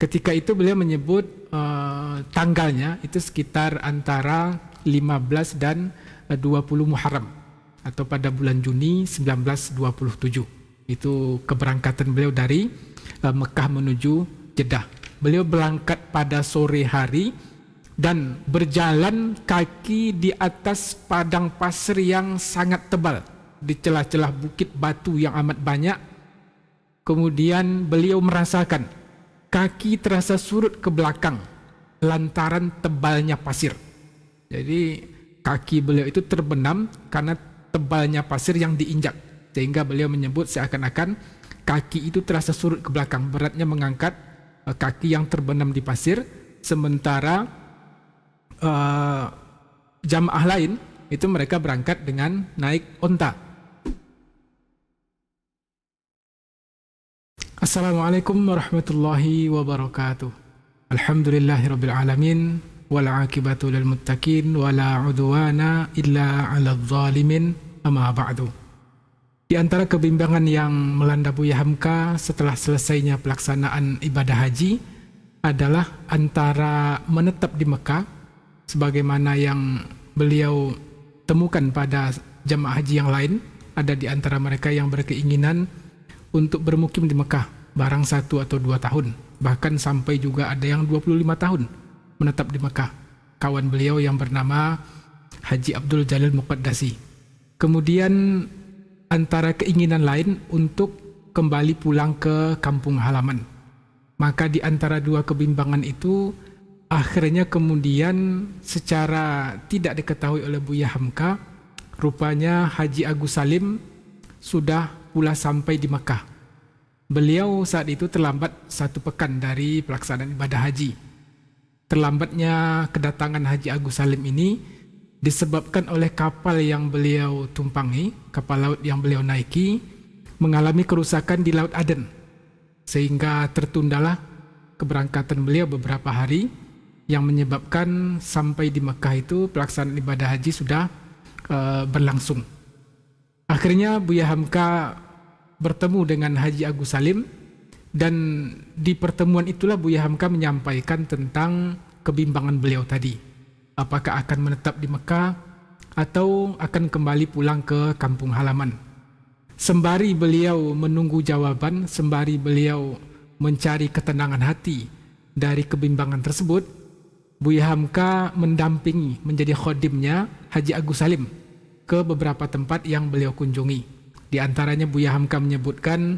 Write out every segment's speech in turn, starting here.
Ketika itu beliau menyebut tanggalnya itu sekitar antara 15 dan 20 Muharram atau pada bulan Juni 1927. Itu keberangkatan beliau dari Mekah menuju Jeddah. Beliau berangkat pada sore hari dan berjalan kaki di atas padang pasir yang sangat tebal, di celah-celah bukit batu yang amat banyak. Kemudian beliau merasakan kaki terasa surut ke belakang lantaran tebalnya pasir. Jadi kaki beliau itu terbenam karena tebalnya pasir yang diinjak, sehingga beliau menyebut seakan-akan kaki itu terasa surut ke belakang, beratnya mengangkat kaki yang terbenam di pasir. Sementara jamaah lain itu mereka berangkat dengan naik onta. Assalamualaikum warahmatullahi wabarakatuh. Alhamdulillahirabbil alamin wal aqibatu lil muttaqin wala udwana illa 'alal zalimin. Amma ba'du. Di antara kebimbangan yang melanda Buya Hamka setelah selesainya pelaksanaan ibadah haji adalah antara menetap di Mekah sebagaimana yang beliau temukan pada jamaah haji yang lain. Ada di antara mereka yang berkeinginan untuk bermukim di Mekah barang 1 atau 2 tahun, bahkan sampai juga ada yang 25 tahun menetap di Mekah. Kawan beliau yang bernama Haji Abdul Jalil Muqaddasi. Kemudian antara keinginan lain untuk kembali pulang ke kampung halaman. Maka di antara dua kebimbangan itu akhirnya kemudian secara tidak diketahui oleh Buya Hamka, rupanya Haji Agus Salim sudah pula sampai di Mekah. Beliau saat itu terlambat 1 pekan dari pelaksanaan ibadah haji. Terlambatnya kedatangan Haji Agus Salim ini disebabkan oleh kapal yang beliau tumpangi, kapal laut yang beliau naiki, mengalami kerusakan di Laut Aden, sehingga tertundalah keberangkatan beliau beberapa hari, yang menyebabkan sampai di Mekah itu pelaksanaan ibadah haji sudah berlangsung. Akhirnya Buya Hamka bertemu dengan Haji Agus Salim, dan di pertemuan itulah Buya Hamka menyampaikan tentang kebimbangan beliau tadi. Apakah akan menetap di Mekah atau akan kembali pulang ke kampung halaman. Sembari beliau menunggu jawaban, sembari beliau mencari ketenangan hati dari kebimbangan tersebut, Buya Hamka mendampingi menjadi khodimnya Haji Agus Salim ke beberapa tempat yang beliau kunjungi. Di antaranya Buya Hamka menyebutkan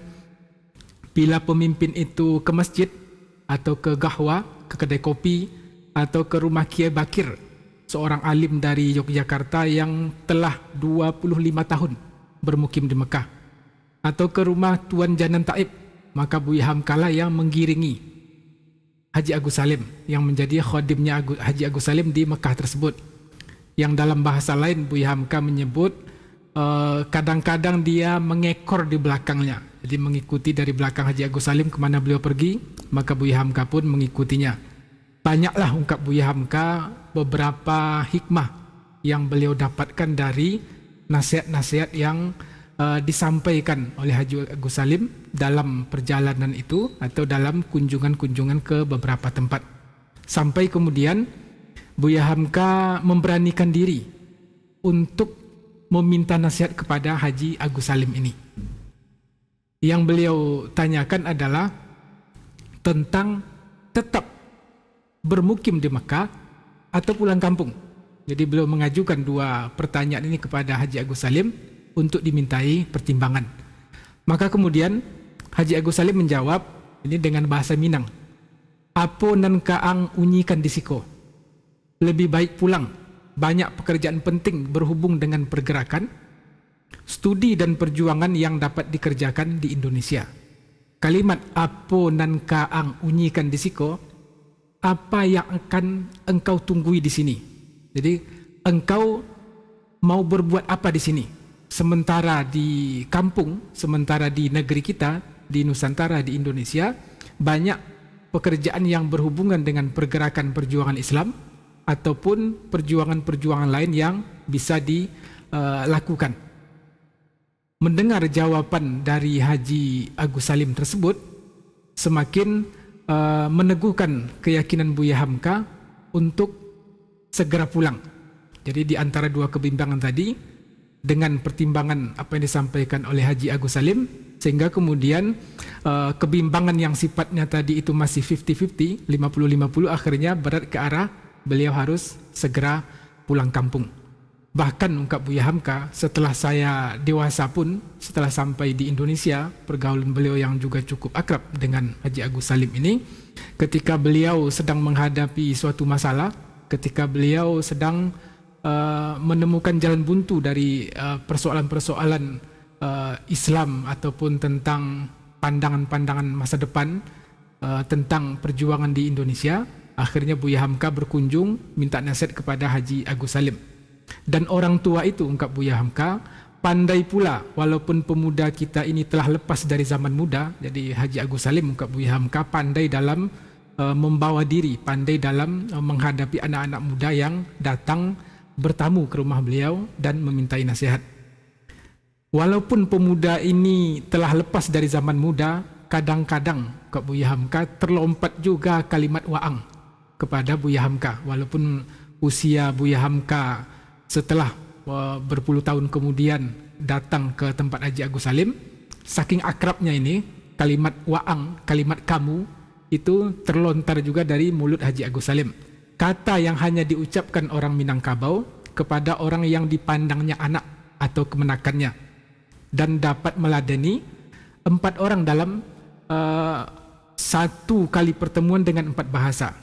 bila pemimpin itu ke masjid atau ke gahwa, ke kedai kopi, atau ke rumah Kiai Bakir, seorang alim dari Yogyakarta yang telah 25 tahun bermukim di Mekah, atau ke rumah Tuan Janan Taib, maka Buya Hamka lah yang menggiringi Haji Agus Salim, yang menjadi khodimnya Haji Agus Salim di Mekah tersebut. Yang dalam bahasa lain Buya Hamka menyebut kadang-kadang dia mengekor di belakangnya, jadi mengikuti dari belakang Haji Agus Salim kemana beliau pergi, maka Buya Hamka pun mengikutinya. Banyaklah, ungkap Buya Hamka, beberapa hikmah yang beliau dapatkan dari nasihat-nasihat yang disampaikan oleh Haji Agus Salim dalam perjalanan itu atau dalam kunjungan-kunjungan ke beberapa tempat. Sampai kemudian Buya Hamka memberanikan diri untuk meminta nasihat kepada Haji Agus Salim ini. Yang beliau tanyakan adalah tentang tetap bermukim di Mekah atau pulang kampung. Jadi beliau mengajukan 2 pertanyaan ini kepada Haji Agus Salim untuk dimintai pertimbangan. Maka kemudian Haji Agus Salim menjawab ini dengan bahasa Minang. Apo nan kaang unyikan disiko. Lebih baik pulang. Banyak pekerjaan penting berhubung dengan pergerakan, studi dan perjuangan yang dapat dikerjakan di Indonesia. Kalimat apo nan kaang unyikan disiko, apa yang akan engkau tunggui di sini? Jadi engkau mau berbuat apa di sini? Sementara di kampung, sementara di negeri kita, di Nusantara, di Indonesia, banyak pekerjaan yang berhubungan dengan pergerakan perjuangan Islam ataupun perjuangan-perjuangan lain yang bisa dilakukan. Mendengar jawaban dari Haji Agus Salim tersebut, semakin meneguhkan keyakinan Buya Hamka untuk segera pulang. Jadi di antara dua kebimbangan tadi, dengan pertimbangan apa yang disampaikan oleh Haji Agus Salim, sehingga kemudian kebimbangan yang sifatnya tadi itu masih 50-50, 50-50, akhirnya berat ke arah beliau harus segera pulang kampung. Bahkan ungkap Buya Hamka, setelah saya dewasa pun, setelah sampai di Indonesia, pergaulan beliau yang juga cukup akrab dengan Haji Agus Salim ini, ketika beliau sedang menghadapi suatu masalah, ketika beliau sedang menemukan jalan buntu dari persoalan-persoalan Islam ataupun tentang pandangan-pandangan masa depan tentang perjuangan di Indonesia, akhirnya Buya Hamka berkunjung minta nasihat kepada Haji Agus Salim. Dan orang tua itu, ungkap Buya Hamka, pandai pula walaupun pemuda kita ini telah lepas dari zaman muda. Jadi Haji Agus Salim, ungkap Buya Hamka, pandai dalam membawa diri, pandai dalam menghadapi anak-anak muda yang datang bertamu ke rumah beliau dan memintai nasihat. Walaupun pemuda ini telah lepas dari zaman muda, kadang-kadang ungkap Buya Hamka terlompat juga kalimat wa'ang kepada Buya Hamka. Walaupun usia Buya Hamka setelah berpuluh tahun kemudian datang ke tempat Haji Agus Salim, saking akrabnya ini, kalimat wa'ang, kalimat kamu, itu terlontar juga dari mulut Haji Agus Salim. Kata yang hanya diucapkan orang Minangkabau kepada orang yang dipandangnya anak atau kemenakannya, dan dapat meladeni 4 orang dalam satu kali pertemuan dengan 4 bahasa.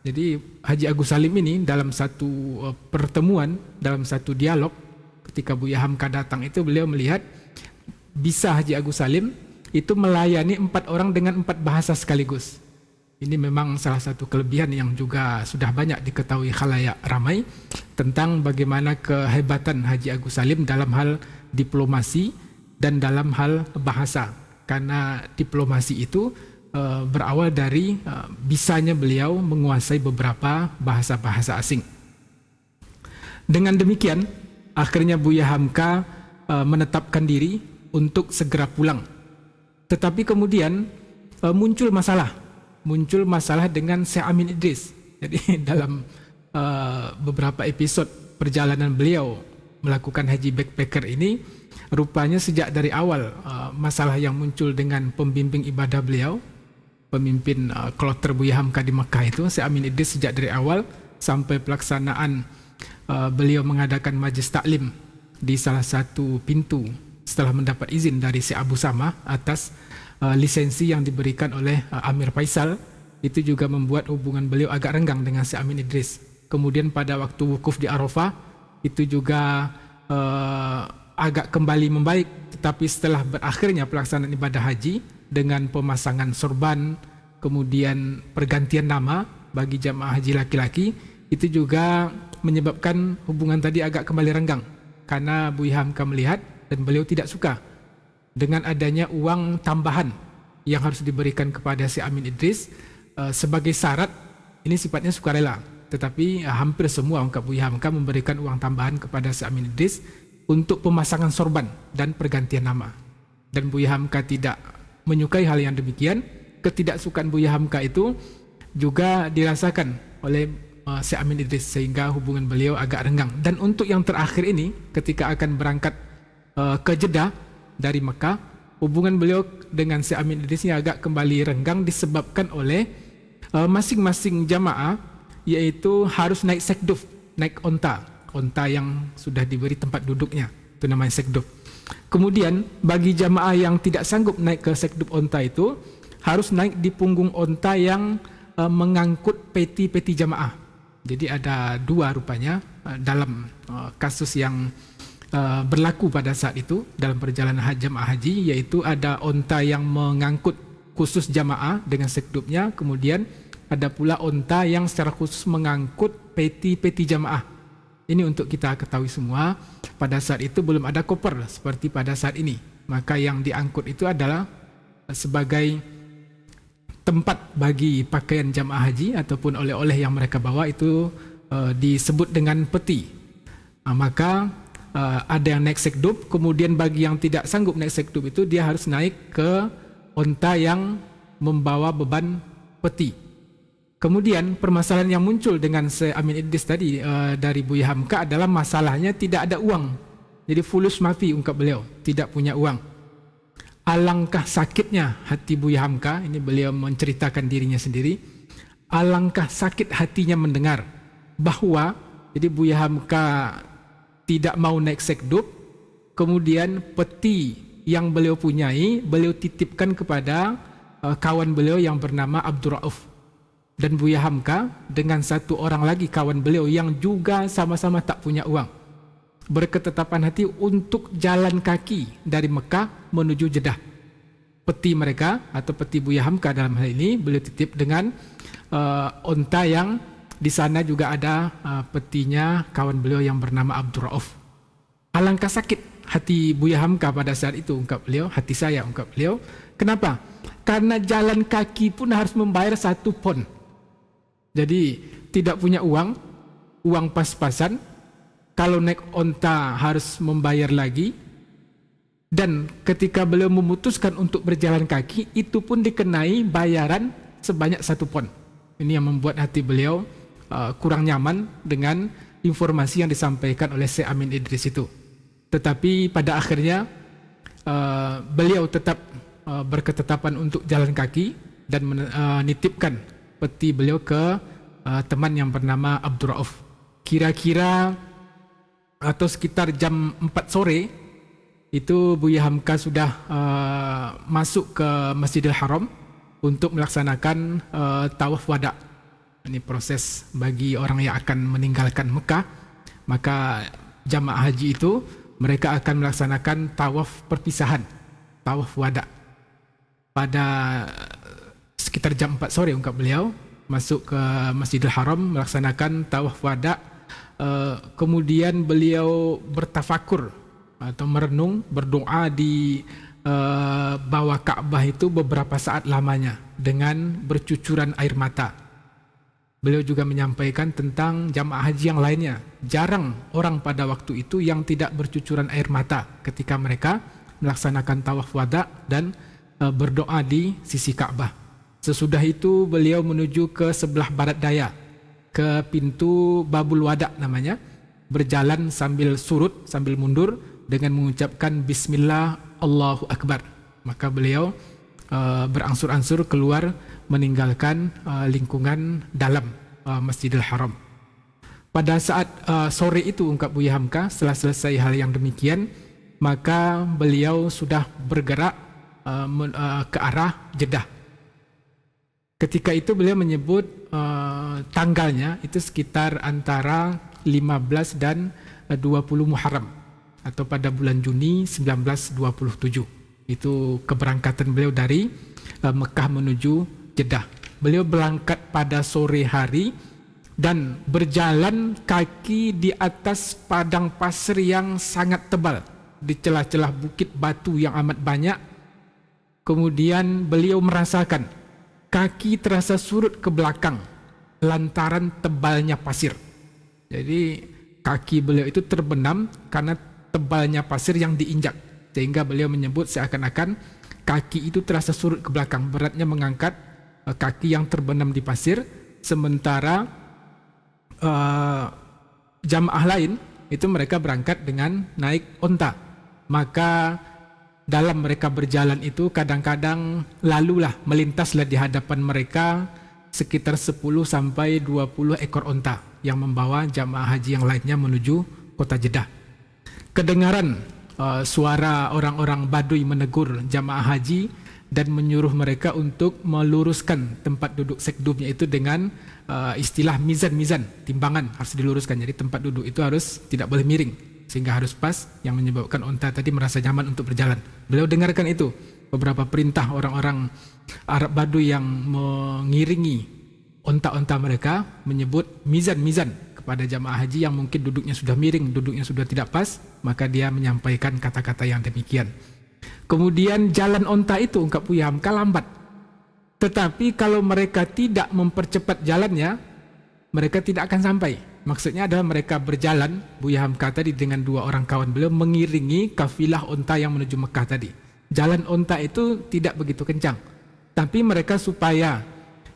Jadi Haji Agus Salim ini dalam satu pertemuan, dalam satu dialog, ketika Buya Hamka datang itu, beliau melihat bisa Haji Agus Salim itu melayani 4 orang dengan 4 bahasa sekaligus. Ini memang salah satu kelebihan yang juga sudah banyak diketahui khalayak ramai tentang bagaimana kehebatan Haji Agus Salim dalam hal diplomasi dan dalam hal bahasa. Karena diplomasi itu berawal dari bisanya beliau menguasai beberapa bahasa-bahasa asing. Dengan demikian, akhirnya Buya Hamka menetapkan diri untuk segera pulang. Tetapi kemudian muncul masalah dengan Syekh Amin Idris. Jadi dalam beberapa episod perjalanan beliau melakukan haji backpacker ini, rupanya sejak dari awal masalah yang muncul dengan pembimbing ibadah beliau, pemimpin kloter Buya Hamka di Mekah itu, Syekh Amin Idris, sejak dari awal sampai pelaksanaan beliau mengadakan majlis taklim di salah satu pintu setelah mendapat izin dari Syekh Abu Samah atas lisensi yang diberikan oleh Amir Faisal, itu juga membuat hubungan beliau agak renggang dengan Syekh Amin Idris. Kemudian pada waktu wukuf di Arafah itu juga agak kembali membaik, tetapi setelah berakhirnya pelaksanaan ibadah haji dengan pemasangan sorban, kemudian pergantian nama bagi jamaah haji laki-laki, itu juga menyebabkan hubungan tadi agak kembali renggang. Karena Buya Hamka melihat dan beliau tidak suka dengan adanya uang tambahan yang harus diberikan kepada Syekh Amin Idris sebagai syarat. Ini sifatnya sukarela, tetapi hampir semua ungkap Buya Hamka memberikan uang tambahan kepada Syekh Amin Idris untuk pemasangan sorban dan pergantian nama. Dan Buya Hamka tidak menyukai hal yang demikian. Ketidaksukaan Buya Hamka itu juga dirasakan oleh Syekh Amin Idris, sehingga hubungan beliau agak renggang. Dan untuk yang terakhir ini, ketika akan berangkat ke Jeddah dari Mekah, hubungan beliau dengan Syekh Amin Idris ini agak kembali renggang disebabkan oleh masing-masing jamaah, yaitu harus naik sekduf, naik onta yang sudah diberi tempat duduknya, itu namanya sekduf. Kemudian bagi jamaah yang tidak sanggup naik ke sekduf onta itu, harus naik di punggung onta yang mengangkut peti-peti jamaah. Jadi ada 2 rupanya dalam kasus yang berlaku pada saat itu dalam perjalanan jamaah haji, yaitu ada onta yang mengangkut khusus jamaah dengan sekdufnya, kemudian ada pula onta yang secara khusus mengangkut peti-peti jamaah. Ini untuk kita ketahui semua, pada saat itu belum ada koper seperti pada saat ini. Maka yang diangkut itu adalah sebagai tempat bagi pakaian jamaah haji ataupun oleh-oleh yang mereka bawa, itu disebut dengan peti. Maka ada yang naik sekduf, kemudian bagi yang tidak sanggup naik sekduf itu dia harus naik ke onta yang membawa beban peti. Kemudian permasalahan yang muncul dengan Syekh Amin Idris tadi dari Buya Hamka adalah masalahnya tidak ada uang. Jadi fulus mafi, ungkap beliau, tidak punya uang. Alangkah sakitnya hati Buya Hamka, ini beliau menceritakan dirinya sendiri. Alangkah sakit hatinya mendengar bahwa jadi Buya Hamka tidak mau naik sekdup, kemudian peti yang beliau punyai, beliau titipkan kepada kawan beliau yang bernama Abdul Rauf. Dan Buya Hamka dengan satu orang lagi kawan beliau yang juga sama-sama tak punya uang, berketetapan hati untuk jalan kaki dari Mekah menuju Jeddah. Peti mereka atau peti Buya Hamka dalam hal ini beliau titip dengan onta yang di sana juga ada petinya kawan beliau yang bernama Abdul Rauf. Alangkah sakit hati Buya Hamka pada saat itu, ungkap beliau, hati saya, ungkap beliau. Kenapa? Karena jalan kaki pun harus membayar 1 pon. Jadi tidak punya uang pas-pasan. Kalau naik onta harus membayar lagi. Dan ketika beliau memutuskan untuk berjalan kaki, itu pun dikenai bayaran sebanyak 1 pon. Ini yang membuat hati beliau kurang nyaman dengan informasi yang disampaikan oleh Syekh Amin Idris itu. Tetapi pada akhirnya beliau tetap berketetapan untuk jalan kaki dan menitipkan peti beliau ke teman yang bernama Abdul Rauf. Kira-kira atau sekitar jam 4 sore itu Buya Hamka sudah masuk ke Masjidil Haram untuk melaksanakan tawaf wada. Ini proses bagi orang yang akan meninggalkan Mekah. Maka jamaah haji itu mereka akan melaksanakan tawaf perpisahan, tawaf wada. Pada sekitar jam 4 sore, ungkap beliau, masuk ke Masjidil Haram melaksanakan tawaf wada. Kemudian beliau bertafakur atau merenung, berdoa di bawah Ka'bah itu beberapa saat lamanya dengan bercucuran air mata. Beliau juga menyampaikan tentang jamaah haji yang lainnya. Jarang orang pada waktu itu yang tidak bercucuran air mata ketika mereka melaksanakan tawaf wada dan berdoa di sisi Ka'bah. Sesudah itu beliau menuju ke sebelah barat daya, ke pintu Babul Wada namanya, berjalan sambil surut, sambil mundur dengan mengucapkan Bismillah Allahu Akbar. Maka beliau berangsur-angsur keluar meninggalkan lingkungan dalam Masjidil Haram. Pada saat sore itu, ungkap Buya Hamka, setelah selesai hal yang demikian, maka beliau sudah bergerak ke arah Jeddah. Ketika itu beliau menyebut tanggalnya itu sekitar antara 15 dan 20 Muharram atau pada bulan Juni 1927. Itu keberangkatan beliau dari Mekah menuju Jeddah. Beliau berangkat pada sore hari dan berjalan kaki di atas padang pasir yang sangat tebal, di celah-celah bukit batu yang amat banyak. Kemudian beliau merasakan kaki terasa surut ke belakang lantaran tebalnya pasir. Jadi kaki beliau itu terbenam karena tebalnya pasir yang diinjak, sehingga beliau menyebut seakan-akan kaki itu terasa surut ke belakang, beratnya mengangkat kaki yang terbenam di pasir. Sementara jamaah lain itu mereka berangkat dengan naik onta. Maka dalam mereka berjalan itu kadang-kadang melintaslah di hadapan mereka sekitar 10 sampai 20 ekor onta yang membawa jamaah haji yang lainnya menuju kota Jeddah. Kedengaran suara orang-orang Baduy menegur jamaah haji dan menyuruh mereka untuk meluruskan tempat duduk sekdumnya itu dengan istilah mizan-mizan, timbangan harus diluruskan. Jadi tempat duduk itu harus tidak boleh miring sehingga harus pas, yang menyebabkan onta tadi merasa nyaman untuk berjalan. Beliau dengarkan itu, beberapa perintah orang-orang Arab Baduy yang mengiringi onta-onta mereka menyebut mizan-mizan kepada jamaah haji yang mungkin duduknya sudah miring, duduknya sudah tidak pas, maka dia menyampaikan kata-kata yang demikian. Kemudian jalan onta itu, ungkap Buya Hamka, lambat. Tetapi kalau mereka tidak mempercepat jalannya, mereka tidak akan sampai. Maksudnya adalah mereka berjalan, Buya Hamka tadi dengan 2 orang kawan beliau mengiringi kafilah onta yang menuju Mekah tadi. Jalan onta itu tidak begitu kencang, tapi mereka supaya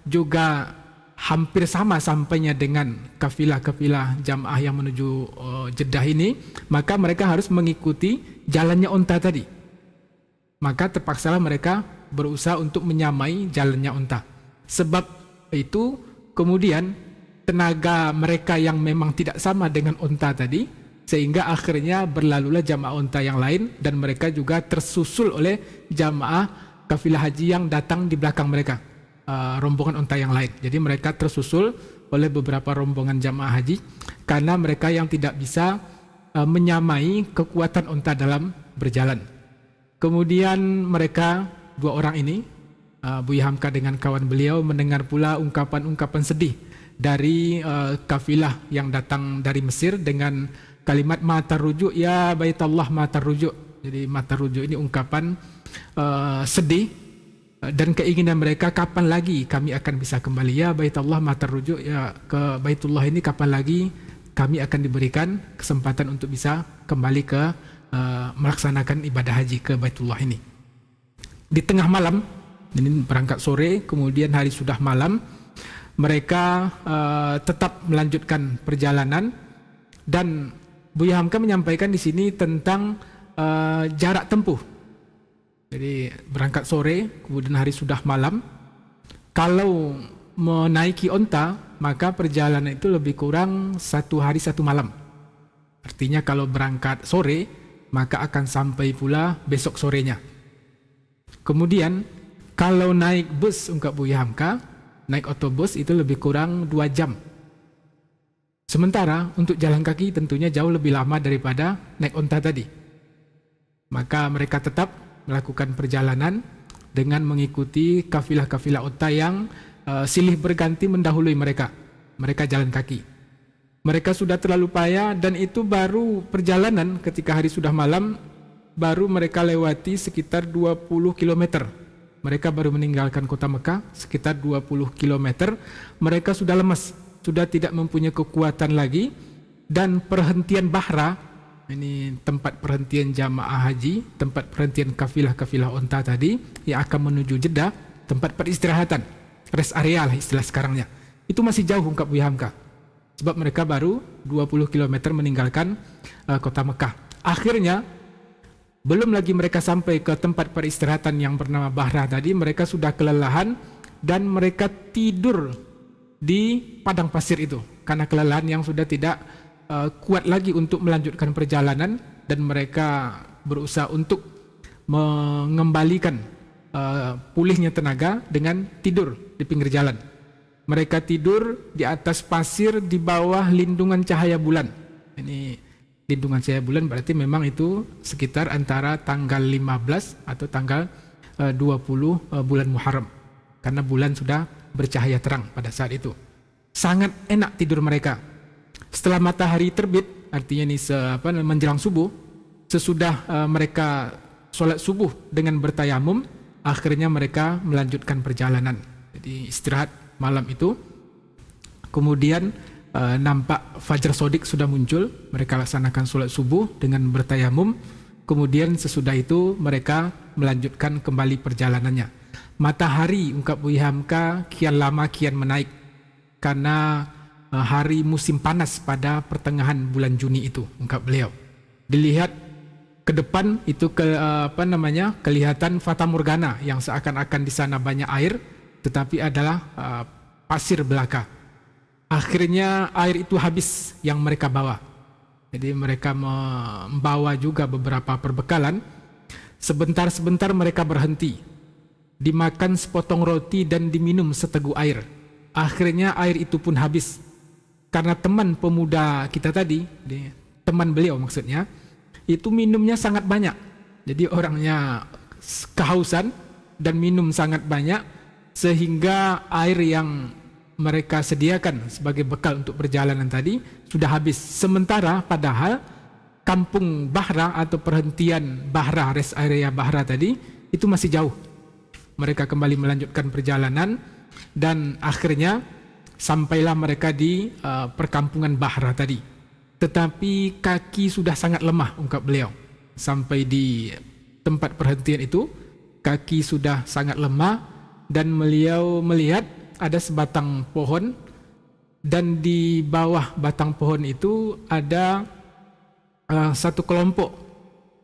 juga hampir sama sampainya dengan kafilah-kafilah jamaah yang menuju Jeddah ini, maka mereka harus mengikuti jalannya unta tadi. Maka terpaksalah mereka berusaha untuk menyamai jalannya unta. Sebab itu kemudian tenaga mereka yang memang tidak sama dengan unta tadi, sehingga akhirnya berlalulah jamaah unta yang lain dan mereka juga tersusul oleh jamaah kafilah haji yang datang di belakang mereka. Rombongan unta yang lain. Jadi mereka tersusul oleh beberapa rombongan jamaah haji karena mereka yang tidak bisa menyamai kekuatan unta dalam berjalan. Kemudian mereka, dua orang ini, Buya Hamka dengan kawan beliau, mendengar pula ungkapan-ungkapan sedih dari kafilah yang datang dari Mesir dengan kalimat matar rujuk, ya baitallah matar rujuk. Jadi matar rujuk ini ungkapan sedih dan keinginan mereka, kapan lagi kami akan bisa kembali, ya baitullah matar rujuk, ya ke Baitullah ini kapan lagi kami akan diberikan kesempatan untuk bisa kembali ke melaksanakan ibadah haji ke Baitullah ini. Di tengah malam, ini berangkat sore, kemudian hari sudah malam, mereka tetap melanjutkan perjalanan. Dan Buya Hamka menyampaikan di sini tentang jarak tempuh. Jadi berangkat sore, kemudian hari sudah malam. Kalau menaiki onta, maka perjalanan itu lebih kurang 1 hari 1 malam. Artinya kalau berangkat sore, maka akan sampai pula besok sorenya. Kemudian kalau naik bus, ungkap Buya Hamka, naik otobus itu lebih kurang 2 jam. Sementara untuk jalan kaki tentunya jauh lebih lama daripada naik onta tadi. Maka mereka tetap melakukan perjalanan dengan mengikuti kafilah-kafilah unta yang silih berganti mendahului mereka. Mereka jalan kaki. Mereka sudah terlalu payah dan itu baru perjalanan ketika hari sudah malam, baru mereka lewati sekitar 20 km. Mereka baru meninggalkan kota Mekah sekitar 20 km. Mereka sudah lemas, sudah tidak mempunyai kekuatan lagi, dan perhentian Bahra, ini tempat perhentian jamaah haji, tempat perhentian kafilah-kafilah unta tadi yang akan menuju Jeddah, tempat peristirahatan, rest area lah istilah sekarangnya. Itu masih jauh, ungkap Buya Hamka. Sebab mereka baru 20 km meninggalkan kota Mekah. Akhirnya, belum lagi mereka sampai ke tempat peristirahatan yang bernama Bahra tadi, mereka sudah kelelahan dan mereka tidur di padang pasir itu. Karena kelelahan yang sudah tidak kuat lagi untuk melanjutkan perjalanan, dan mereka berusaha untuk mengembalikan pulihnya tenaga dengan tidur di pinggir jalan. Mereka tidur di atas pasir di bawah lindungan cahaya bulan. Ini lindungan cahaya bulan berarti memang itu sekitar antara tanggal 15 atau tanggal 20 bulan Muharram, karena bulan sudah bercahaya terang pada saat itu. Sangat enak tidur mereka. Setelah matahari terbit, artinya ini menjelang subuh, sesudah mereka sholat subuh dengan bertayamum, akhirnya mereka melanjutkan perjalanan. Jadi istirahat malam itu, kemudian nampak fajar sodik sudah muncul, mereka laksanakan sholat subuh dengan bertayamum, kemudian sesudah itu mereka melanjutkan kembali perjalanannya. Matahari, ungkap Buya Hamka, kian lama kian menaik, karena hari musim panas pada pertengahan bulan Juni itu, ungkap beliau. Dilihat ke depan itu kelihatan fata morgana yang seakan-akan di sana banyak air, tetapi adalah pasir belaka. Akhirnya air itu habis yang mereka bawa. Jadi mereka membawa juga beberapa perbekalan. Sebentar-sebentar mereka berhenti, dimakan sepotong roti dan diminum seteguk air. Akhirnya air itu pun habis. Karena teman pemuda kita tadi, teman beliau maksudnya, itu minumnya sangat banyak. Jadi orangnya kehausan dan minum sangat banyak, sehingga air yang mereka sediakan sebagai bekal untuk perjalanan tadi sudah habis. Sementara padahal kampung Bahra atau perhentian Bahra, rest area Bahra tadi, itu masih jauh. Mereka kembali melanjutkan perjalanan dan akhirnya sampailah mereka di perkampungan Bahra tadi. Tetapi kaki sudah sangat lemah, ungkap beliau. Sampai di tempat perhentian itu, kaki sudah sangat lemah, dan beliau melihat ada sebatang pohon, dan di bawah batang pohon itu ada satu kelompok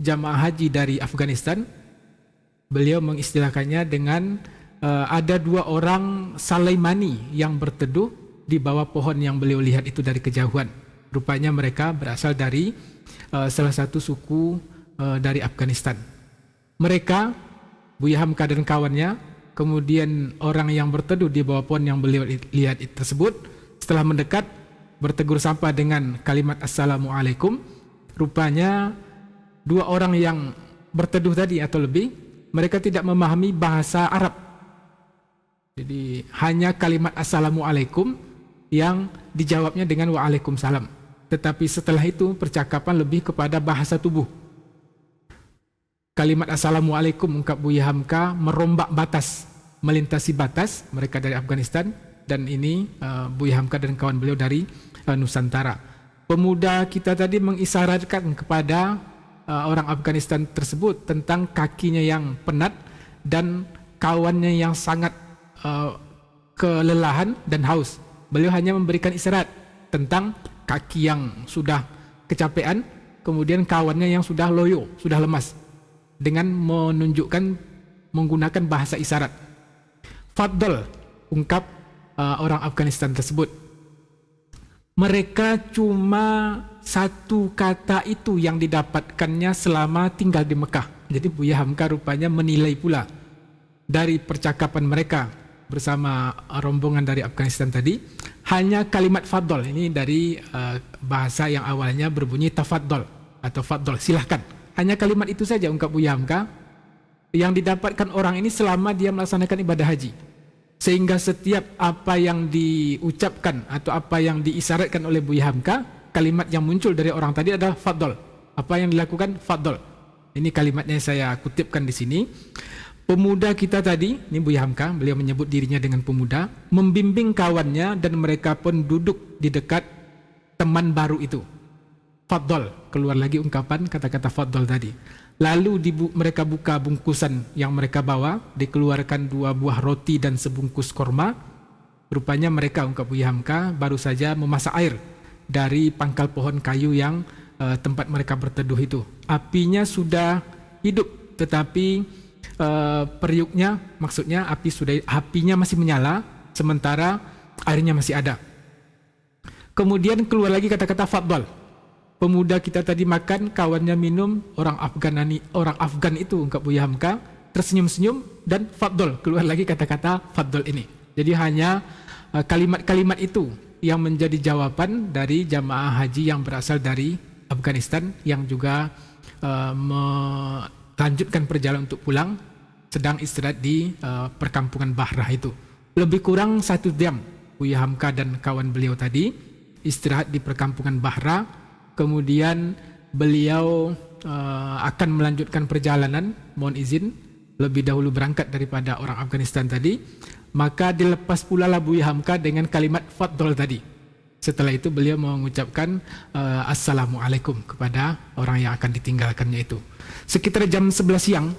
jamaah haji dari Afghanistan. Beliau mengistilahkannya dengan ada 2 orang Sulaimani yang berteduh di bawah pohon yang beliau lihat itu dari kejauhan. Rupanya mereka berasal dari salah satu suku dari Afghanistan. Mereka, Buya Hamka dan kawannya, kemudian orang yang berteduh di bawah pohon yang beliau lihat tersebut, setelah mendekat bertegur sapa dengan kalimat Assalamualaikum. Rupanya 2 orang yang berteduh tadi atau lebih, mereka tidak memahami bahasa Arab. Jadi hanya kalimat Assalamualaikum yang dijawabnya dengan Waalaikumsalam. Tetapi setelah itu percakapan lebih kepada bahasa tubuh. Kalimat Assalamualaikum, ungkap Buya Hamka, merombak batas, melintasi batas. Mereka dari Afghanistan, dan ini Buya Hamka dan kawan beliau dari Nusantara. Pemuda kita tadi mengisyaratkan kepada orang Afghanistan tersebut tentang kakinya yang penat dan kawannya yang sangat kelelahan dan haus. Beliau hanya memberikan isyarat tentang kaki yang sudah kecapean, kemudian kawannya yang sudah loyo, sudah lemas, dengan menunjukkan menggunakan bahasa isyarat. Faddal, ungkap orang Afghanistan tersebut. Mereka cuma satu kata itu yang didapatkannya selama tinggal di Mekah. Jadi Buya Hamka rupanya menilai pula dari percakapan mereka bersama rombongan dari Afghanistan tadi, hanya kalimat faddal. Ini dari bahasa yang awalnya berbunyi tafaddal atau faddal, silahkan. Hanya kalimat itu saja, ungkap Buya Hamka, yang didapatkan orang ini selama dia melaksanakan ibadah haji. Sehingga setiap apa yang diucapkan atau apa yang diisyaratkan oleh Buya Hamka, kalimat yang muncul dari orang tadi adalah faddal. Apa yang dilakukan? Faddal. Ini kalimatnya saya kutipkan di sini. Pemuda kita tadi, ini Buya Hamka, beliau menyebut dirinya dengan pemuda, membimbing kawannya dan mereka pun duduk di dekat teman baru itu. Faddal, keluar lagi ungkapan kata-kata faddal tadi. Lalu mereka buka bungkusan yang mereka bawa, dikeluarkan 2 buah roti dan sebungkus korma. Rupanya mereka, ungkap Buya Hamka, baru saja memasak air dari pangkal pohon kayu yang tempat mereka berteduh itu. Apinya sudah hidup, tetapi periuknya, maksudnya apinya masih menyala, sementara airnya masih ada. Kemudian keluar lagi kata-kata faddal. Pemuda kita tadi makan, kawannya minum, orang Afgan itu, ungkap Buya Hamka, tersenyum-senyum, dan faddal, keluar lagi kata-kata faddal ini. Jadi hanya kalimat-kalimat itu yang menjadi jawaban dari jamaah haji yang berasal dari Afghanistan, yang juga melanjutkan perjalanan untuk pulang, sedang istirahat di perkampungan Bahrah itu. Lebih kurang 1 jam Buya Hamka dan kawan beliau tadi istirahat di perkampungan Bahrah. Kemudian beliau akan melanjutkan perjalanan, mohon izin, lebih dahulu berangkat daripada orang Afghanistan tadi. Maka dilepas pula lah Buya Hamka dengan kalimat faddal tadi. Setelah itu beliau mengucapkan Assalamualaikum kepada orang yang akan ditinggalkannya itu. Sekitar jam 11 siang,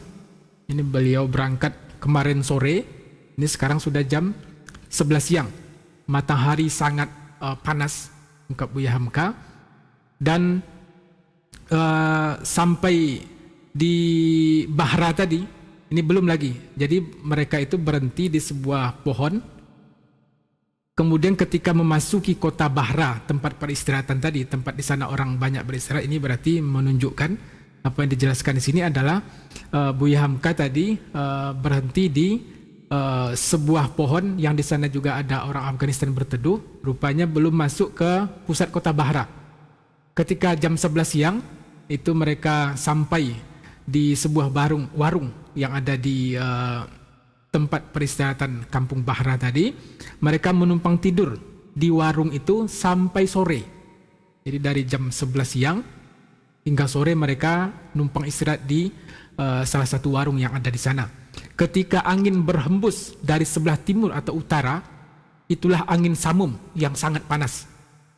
ini beliau berangkat kemarin sore, ini sekarang sudah jam 11 siang. Matahari sangat panas, ungkap Buya Hamka. Dan sampai di Bahrah tadi, ini belum lagi. Jadi mereka itu berhenti di sebuah pohon. Kemudian ketika memasuki kota Bahrah, tempat peristirahatan tadi, tempat di sana orang banyak beristirahat, ini berarti menunjukkan apa yang dijelaskan di sini adalah Buya Hamka tadi berhenti di sebuah pohon yang di sana juga ada orang Afghanistan berteduh. Rupanya belum masuk ke pusat kota Bahrah. Ketika jam 11 siang, itu mereka sampai di sebuah warung yang ada di tempat peristirahatan kampung Bahrah tadi. Mereka menumpang tidur di warung itu sampai sore. Jadi dari jam 11 siang hingga sore mereka numpang istirahat di salah satu warung yang ada di sana. Ketika angin berhembus dari sebelah timur atau utara, itulah angin samum yang sangat panas.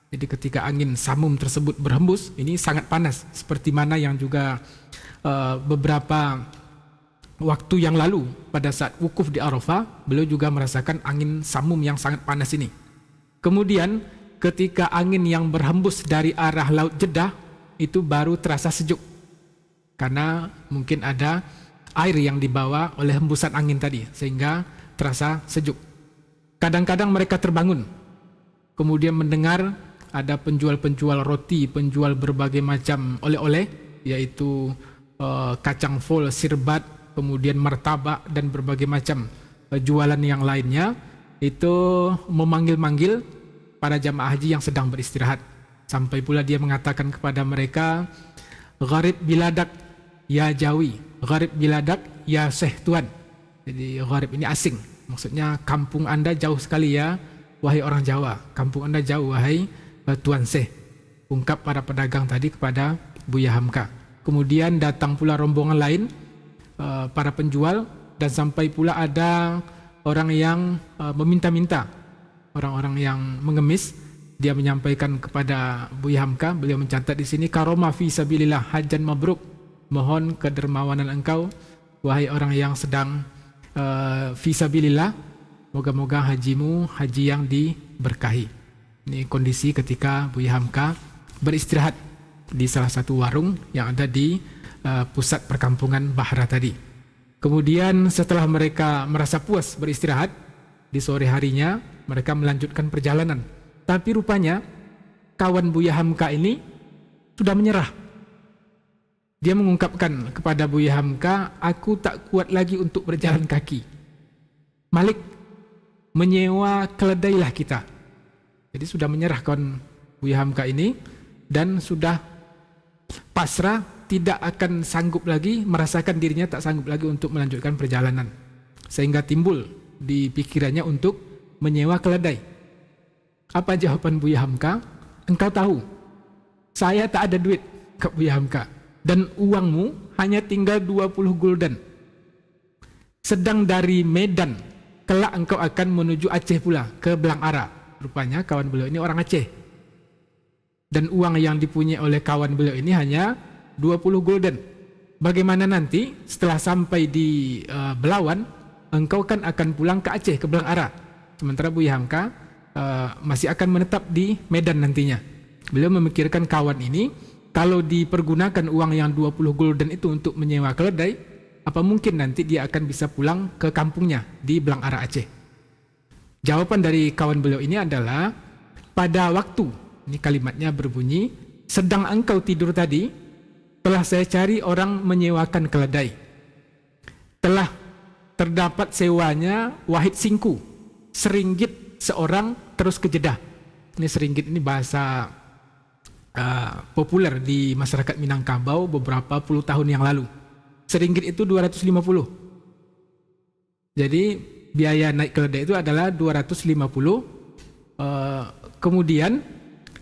Jadi ketika angin samum tersebut berhembus, ini sangat panas. Seperti mana yang juga beberapa waktu yang lalu pada saat wukuf di Arafah, beliau juga merasakan angin samum yang sangat panas ini. Kemudian ketika angin yang berhembus dari arah Laut Jeddah itu baru terasa sejuk. Karena mungkin ada air yang dibawa oleh hembusan angin tadi sehingga terasa sejuk. Kadang-kadang mereka terbangun, kemudian mendengar ada penjual-penjual roti, penjual berbagai macam oleh-oleh, yaitu kacang fol, sirbat, kemudian martabak dan berbagai macam jualan yang lainnya, itu memanggil-manggil para jamaah haji yang sedang beristirahat. Sampai pula dia mengatakan kepada mereka, "Gharib biladak ya Jawi, gharib biladak ya Syekh Tuan." Jadi gharib ini asing, maksudnya kampung anda jauh sekali ya wahai orang Jawa, kampung anda jauh wahai Tuan Syekh, ungkap para pedagang tadi kepada Buya Hamka. Kemudian datang pula rombongan lain, para penjual, dan sampai pula ada orang yang meminta-minta, orang-orang yang mengemis. Dia menyampaikan kepada Buya Hamka, beliau mencatat di sini, "Karoma fi sabilillah hajjan mabruk." Mohon kedermawanan engkau wahai orang yang sedang fi sabilillah, moga-moga hajimu haji yang diberkahi. Ini kondisi ketika Buya Hamka beristirahat di salah satu warung yang ada di pusat perkampungan Bahra tadi. Kemudian setelah mereka merasa puas beristirahat, di sore harinya mereka melanjutkan perjalanan. Tapi rupanya kawan Buya Hamka ini sudah menyerah. Dia mengungkapkan kepada Buya Hamka, "Aku tak kuat lagi untuk berjalan kaki. Malik, menyewa keledailah kita." Jadi sudah menyerah kawan Buya Hamka ini dan sudah pasrah, tidak akan sanggup lagi, merasakan dirinya tak sanggup lagi untuk melanjutkan perjalanan. Sehingga timbul di pikirannya untuk menyewa keledai. Apa jawaban Buya Hamka? "Engkau tahu, saya tak ada duit," ke Buya Hamka. "Dan uangmu hanya tinggal 20 gulden. Sedang dari Medan, kelak engkau akan menuju Aceh pula, ke Belang Ara." Rupanya kawan beliau ini orang Aceh. Dan uang yang dipunyai oleh kawan beliau ini hanya 20 gulden. Bagaimana nanti setelah sampai di Belawan, engkau kan akan pulang ke Aceh, ke Belang Ara. Sementara Buya Hamka masih akan menetap di Medan nantinya. Beliau memikirkan kawan ini, kalau dipergunakan uang yang 20 gulden itu untuk menyewa keledai, apa mungkin nanti dia akan bisa pulang ke kampungnya di Belang Ara Aceh. Jawaban dari kawan beliau ini adalah, "Pada waktu," ini kalimatnya berbunyi, "sedang engkau tidur tadi, telah saya cari orang menyewakan keledai. Telah terdapat sewanya wahid singku, seringgit seorang terus ke Jeddah." Ini seringgit ini bahasa populer di masyarakat Minangkabau beberapa puluh tahun yang lalu. Seringgit itu 250. Jadi biaya naik keledai itu adalah 250. Kemudian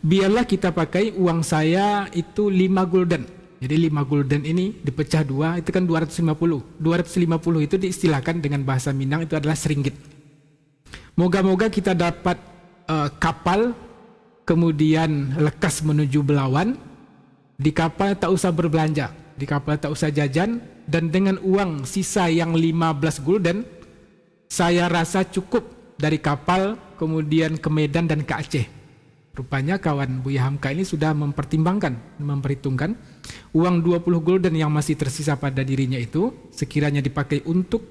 biarlah kita pakai uang saya itu 5 gulden. Jadi 5 gulden ini dipecah 2, itu kan 250. 250 itu diistilahkan dengan bahasa Minang itu adalah seringgit. Moga-moga kita dapat kapal, kemudian lekas menuju Belawan. Di kapal tak usah berbelanja, di kapal tak usah jajan, dan dengan uang sisa yang 15 gulden, saya rasa cukup dari kapal kemudian ke Medan dan ke Aceh. Rupanya kawan Buya Hamka ini sudah memperhitungkan uang 20 gulden yang masih tersisa pada dirinya itu sekiranya dipakai untuk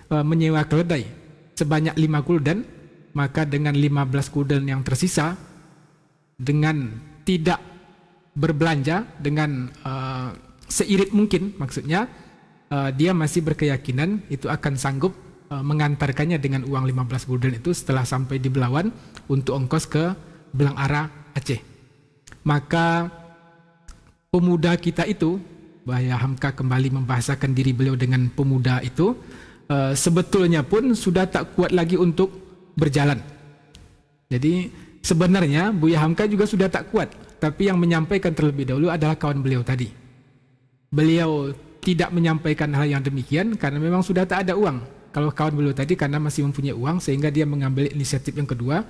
menyewa keledai sebanyak 5 gulden, maka dengan 15 gulden yang tersisa, dengan tidak berbelanja, dengan seirit mungkin, maksudnya dia masih berkeyakinan itu akan sanggup mengantarkannya dengan uang 15 gulden itu setelah sampai di Belawan untuk ongkos ke Belang Ara Aceh. Maka pemuda kita itu, Buya Hamka kembali membahasakan diri beliau dengan pemuda itu, sebetulnya pun sudah tak kuat lagi untuk berjalan. Jadi sebenarnya Buya Hamka juga sudah tak kuat, tapi yang menyampaikan terlebih dahulu adalah kawan beliau tadi. Beliau tidak menyampaikan hal yang demikian karena memang sudah tak ada uang. Kalau kawan beliau tadi karena masih mempunyai uang, sehingga dia mengambil inisiatif yang kedua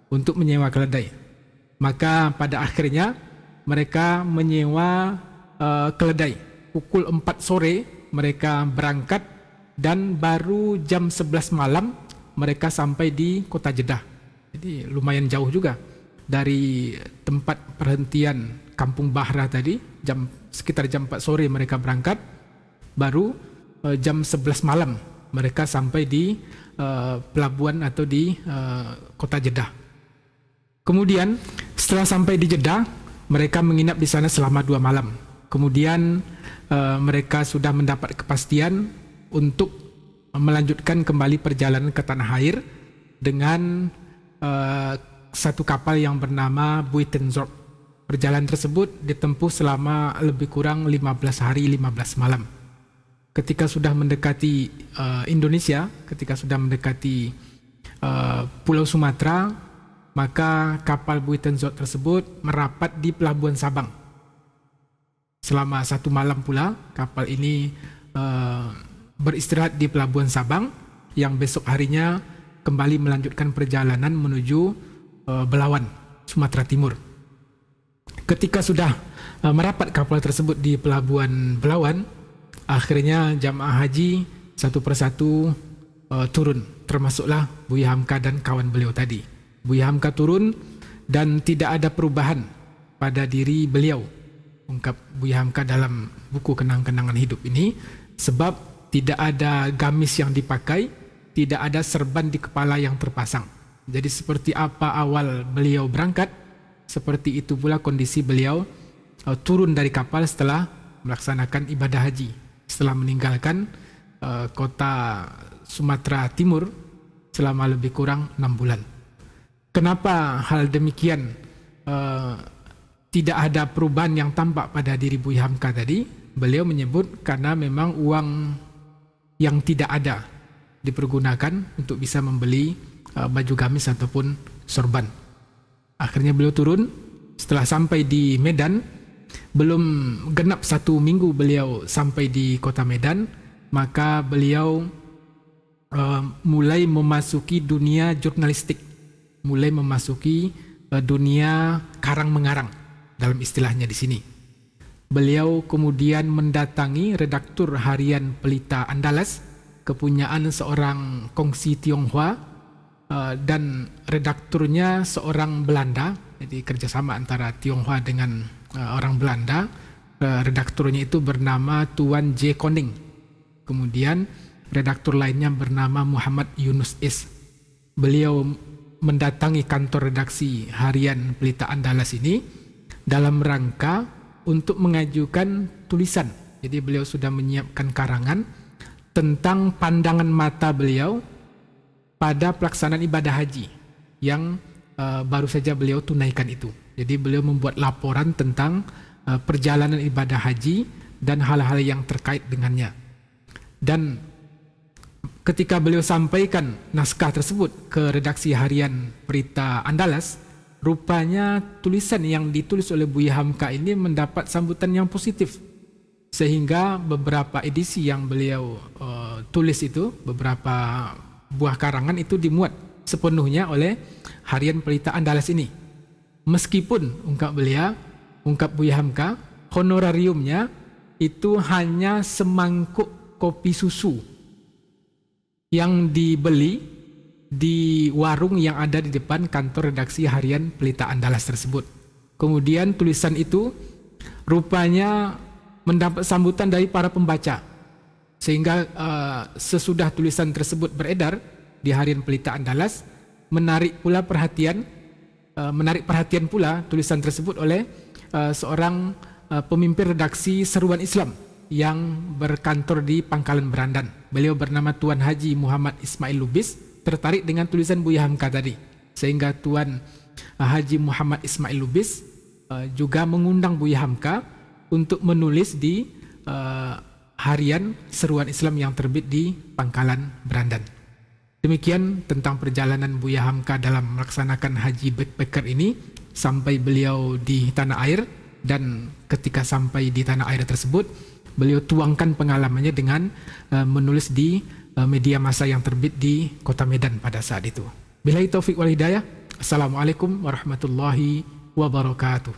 untuk menyewa keledai. Maka pada akhirnya mereka menyewa keledai. Pukul 4 sore mereka berangkat dan baru jam 11 malam mereka sampai di kota Jeddah. Jadi lumayan jauh juga dari tempat perhentian Kampung Bahra tadi. Sekitar jam 4 sore mereka berangkat, baru jam 11 malam mereka sampai di pelabuhan atau di kota Jeddah. Kemudian setelah sampai di Jeddah, mereka menginap di sana selama 2 malam. Kemudian mereka sudah mendapat kepastian untuk melanjutkan kembali perjalanan ke tanah air dengan satu kapal yang bernama Buitenzorg. Perjalanan tersebut ditempuh selama lebih kurang 15 hari 15 malam. Ketika sudah mendekati Indonesia, ketika sudah mendekati Pulau Sumatera, maka kapal Buitenzorg tersebut merapat di Pelabuhan Sabang. Selama 1 malam pula kapal ini beristirahat di Pelabuhan Sabang, yang besok harinya kembali melanjutkan perjalanan menuju Belawan, Sumatera Timur. Ketika sudah merapat kapal tersebut di Pelabuhan Belawan, akhirnya jamaah haji satu persatu turun, termasuklah Buya Hamka dan kawan beliau tadi. Buya Hamka turun dan tidak ada perubahan pada diri beliau, ungkap Buya Hamka dalam buku kenang-kenangan hidup ini, sebab tidak ada gamis yang dipakai, tidak ada serban di kepala yang terpasang. Jadi seperti apa awal beliau berangkat, seperti itu pula kondisi beliau turun dari kapal setelah melaksanakan ibadah haji, setelah meninggalkan kota Sumatera Timur selama lebih kurang 6 bulan. Kenapa hal demikian tidak ada perubahan yang tampak pada diri Buya Hamka tadi? Beliau menyebut karena memang uang yang tidak ada dipergunakan untuk bisa membeli baju gamis ataupun sorban. Akhirnya beliau turun. Setelah sampai di Medan, belum genap 1 minggu beliau sampai di kota Medan, maka beliau mulai memasuki dunia jurnalistik, mulai memasuki dunia karang-mengarang dalam istilahnya di sini. Beliau kemudian mendatangi redaktur harian Pelita Andalas, kepunyaan seorang kongsi Tionghoa, dan redakturnya seorang Belanda. Jadi kerjasama antara Tionghoa dengan orang Belanda. Redakturnya itu bernama Tuan J. Koning. Kemudian redaktur lainnya bernama Muhammad Yunus S. Beliau mendatangi kantor redaksi harian Pelita Andalas ini dalam rangka untuk mengajukan tulisan. Jadi beliau sudah menyiapkan karangan tentang pandangan mata beliau pada pelaksanaan ibadah haji yang baru saja beliau tunaikan itu. Jadi beliau membuat laporan tentang perjalanan ibadah haji dan hal-hal yang terkait dengannya. Dan ketika beliau sampaikan naskah tersebut ke redaksi harian Pelita Andalas, rupanya tulisan yang ditulis oleh Buya Hamka ini mendapat sambutan yang positif. Sehingga beberapa edisi yang beliau tulis itu, beberapa buah karangan itu dimuat sepenuhnya oleh harian Pelita Andalas ini. Meskipun ungkap Buya Hamka, honorariumnya itu hanya semangkuk kopi susu yang dibeli di warung yang ada di depan kantor redaksi harian Pelita Andalas tersebut. Kemudian tulisan itu rupanya mendapat sambutan dari para pembaca, sehingga sesudah tulisan tersebut beredar di harian Pelita Andalas, menarik perhatian pula tulisan tersebut oleh seorang pemimpin redaksi Seruan Islam yang berkantor di Pangkalan Berandan. Beliau bernama Tuan Haji Muhammad Ismail Lubis, tertarik dengan tulisan Buya Hamka tadi, sehingga Tuan Haji Muhammad Ismail Lubis juga mengundang Buya Hamka untuk menulis di harian Seruan Islam yang terbit di Pangkalan Berandan. Demikian tentang perjalanan Buya Hamka dalam melaksanakan haji backpacker ini sampai beliau di tanah air. Dan ketika sampai di tanah air tersebut, beliau tuangkan pengalamannya dengan menulis di media massa yang terbit di kota Medan pada saat itu. Billahi taufiq wal hidayah. Assalamualaikum warahmatullahi wabarakatuh.